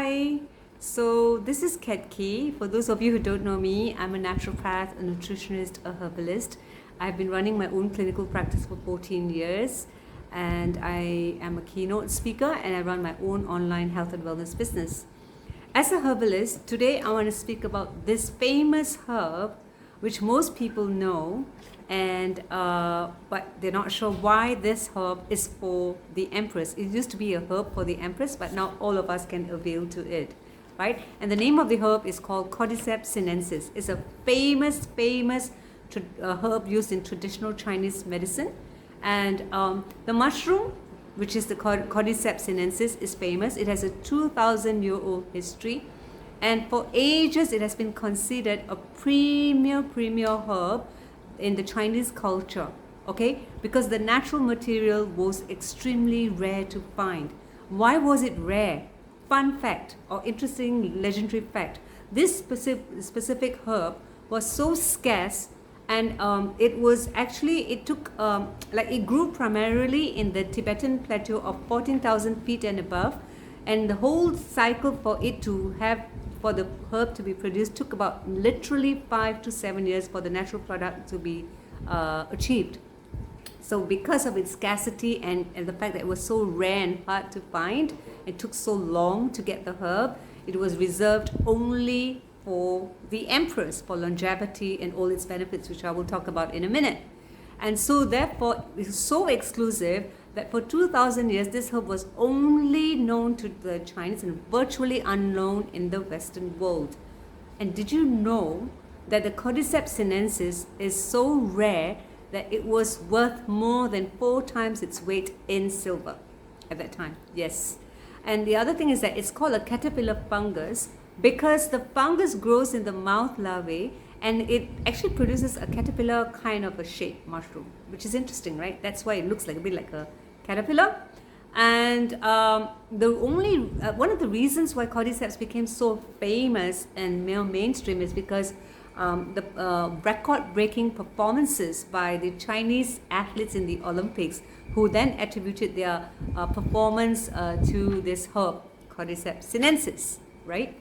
Hi. So this is Ketki. For those of you who don't know me, I'm a naturopath, a nutritionist, a herbalist. I've been running my own clinical practice for 14 years, and I am a keynote speaker, and I run my own online health and wellness business. As a herbalist, today I want to speak about this famous herb which most people know, and but they're not sure why this herb is for the empress. It used to be a herb for the empress, but now all of us can avail to it, right? And the name of the herb is called Cordyceps sinensis. It's a famous herb used in traditional Chinese medicine, and the mushroom, which is the Cordyceps sinensis, is famous. It has a 2,000-year-old history, and for ages it has been considered a premier herb in the Chinese culture, okay? Because the natural material was extremely rare to find. Why was it rare? Fun fact, or interesting legendary fact, this specific herb was so scarce, and it grew primarily in the Tibetan plateau of 14,000 feet and above, and the whole cycle for the herb to be produced took about literally 5 to 7 years for the natural product to be achieved. So because of its scarcity and the fact that it was so rare and hard to find, it took so long to get the herb, it was reserved only for the empress, for longevity and all its benefits, which I will talk about in a minute. And so therefore, it's so exclusive that for 2,000 years, this herb was only known to the Chinese and virtually unknown in the Western world. And did you know that the Cordyceps sinensis is so rare that it was worth more than 4 times its weight in silver at that time? Yes. And the other thing is that it's called a caterpillar fungus because the fungus grows in the mouth larvae, and it actually produces a caterpillar kind of a shape mushroom, which is interesting, right? That's why it looks like a bit like a caterpillar. And one of the reasons why Cordyceps became so famous and more mainstream is because the record-breaking performances by the Chinese athletes in the Olympics, who then attributed their performance to this herb, Cordyceps sinensis, right?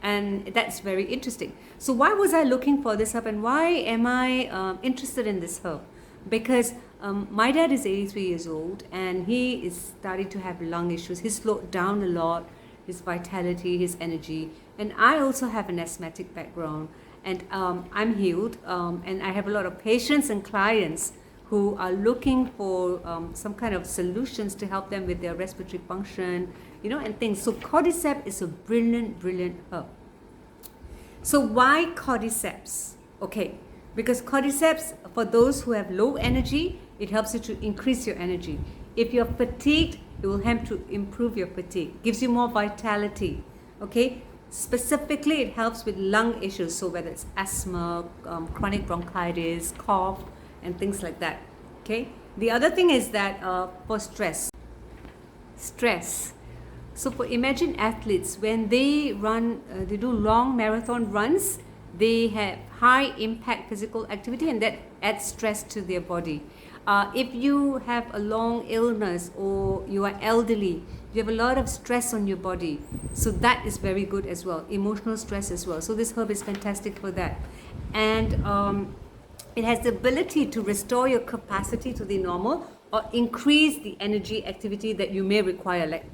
And that's very interesting. So why was I looking for this herb, and why am I interested in this herb? Because my dad is 83 years old, and he is starting to have lung issues. He's slowed down a lot, his vitality, his energy. And I also have an asthmatic background, and I'm healed, and I have a lot of patients and clients who are looking for some kind of solutions to help them with their respiratory function, and things. So Cordyceps is a brilliant herb. So why Cordyceps? Okay, because Cordyceps, for those who have low energy, it helps you to increase your energy. If you're fatigued, it will help to improve your fatigue, gives you more vitality, okay? Specifically, it helps with lung issues, so whether it's asthma, chronic bronchitis, cough, and things like that, okay? The other thing is that for stress. So imagine athletes, when they run, they do long marathon runs, they have high impact physical activity, and that adds stress to their body. If you have a long illness or you are elderly, you have a lot of stress on your body. So that is very good as well, emotional stress as well. So this herb is fantastic for that. And it has the ability to restore your capacity to the normal, or increase the energy activity that you may require, like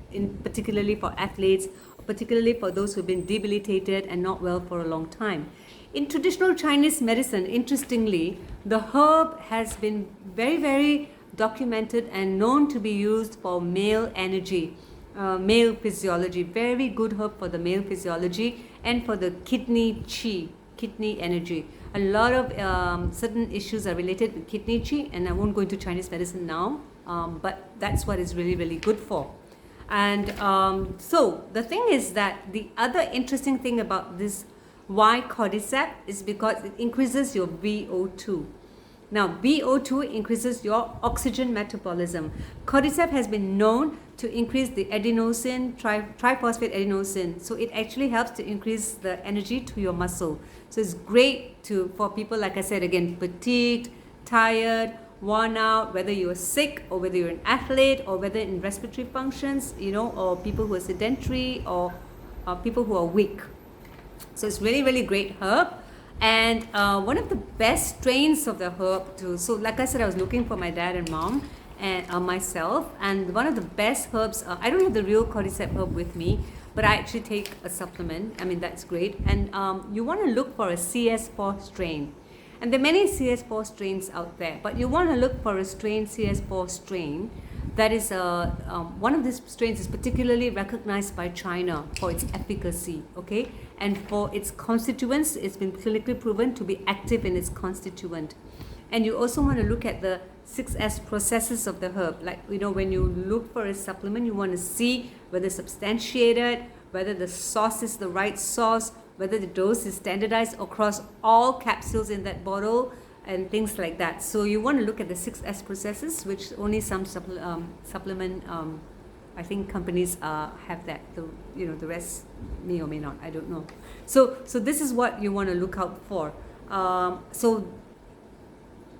particularly for athletes, particularly for those who've been debilitated and not well for a long time. In traditional Chinese medicine, interestingly, the herb has been very documented and known to be used for male energy, male physiology. Very good herb for the male physiology and for the kidney energy. A lot of certain issues are related with kidney qi, and I won't go into Chinese medicine now, but that's what it's really good for. And so the thing is that the other interesting thing about this, why Cordyceps, is because it increases your VO2. Now, VO2 increases your oxygen metabolism. Cordyceps has been known to increase the adenosine, triphosphate adenosine. So it actually helps to increase the energy to your muscle. So it's great for people, like I said again, fatigued, tired, worn out, whether you're sick or whether you're an athlete or whether in respiratory functions, or people who are sedentary or people who are weak. So it's really, really great herb. And one of the best strains of the herb too. So like I said, I was looking for my dad and mom and myself. And one of the best herbs, I don't have the real cordyceps herb with me, but I actually take a supplement. I mean, that's great. And you want to look for a CS4 strain. And there are many CS4 strains out there, but you want to look for a strain, CS4 strain, that is one of these strains is particularly recognized by China for its efficacy, okay, and for its constituents. It's been clinically proven to be active in its constituent. And you also want to look at the 6S processes of the herb. Like, you know, when you look for a supplement, you want to see whether it's substantiated, whether the source is the right source, whether the dose is standardized across all capsules in that bottle, and things like that. So you want to look at the 6S processes, which only some supplement, I think companies have that. The rest may or may not. I don't know. So this is what you want to look out for. So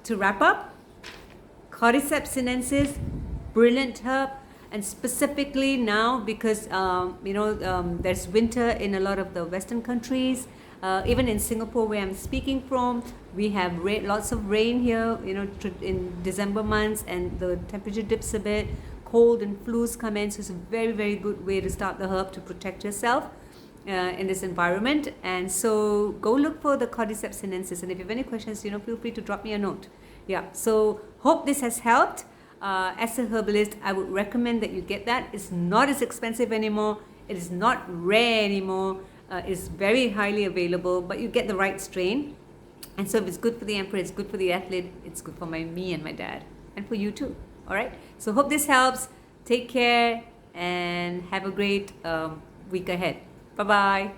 to wrap up, Cordyceps sinensis, brilliant herb, and specifically now because there's winter in a lot of the Western countries. Even in Singapore, where I'm speaking from, we have lots of rain here, in December months, and the temperature dips a bit, cold and flus come in, so it's a very, very good way to start the herb to protect yourself in this environment. And so go look for the Cordyceps sinensis, and if you have any questions, feel free to drop me a note. Yeah, so hope this has helped. As a herbalist, I would recommend that you get that. It's not as expensive anymore. It is not rare anymore. It's very highly available, but you get the right strain. And so if it's good for the emperor, it's good for the athlete, it's good for me and my dad, and for you too. All right. So hope this helps. Take care and have a great week ahead. Bye-bye.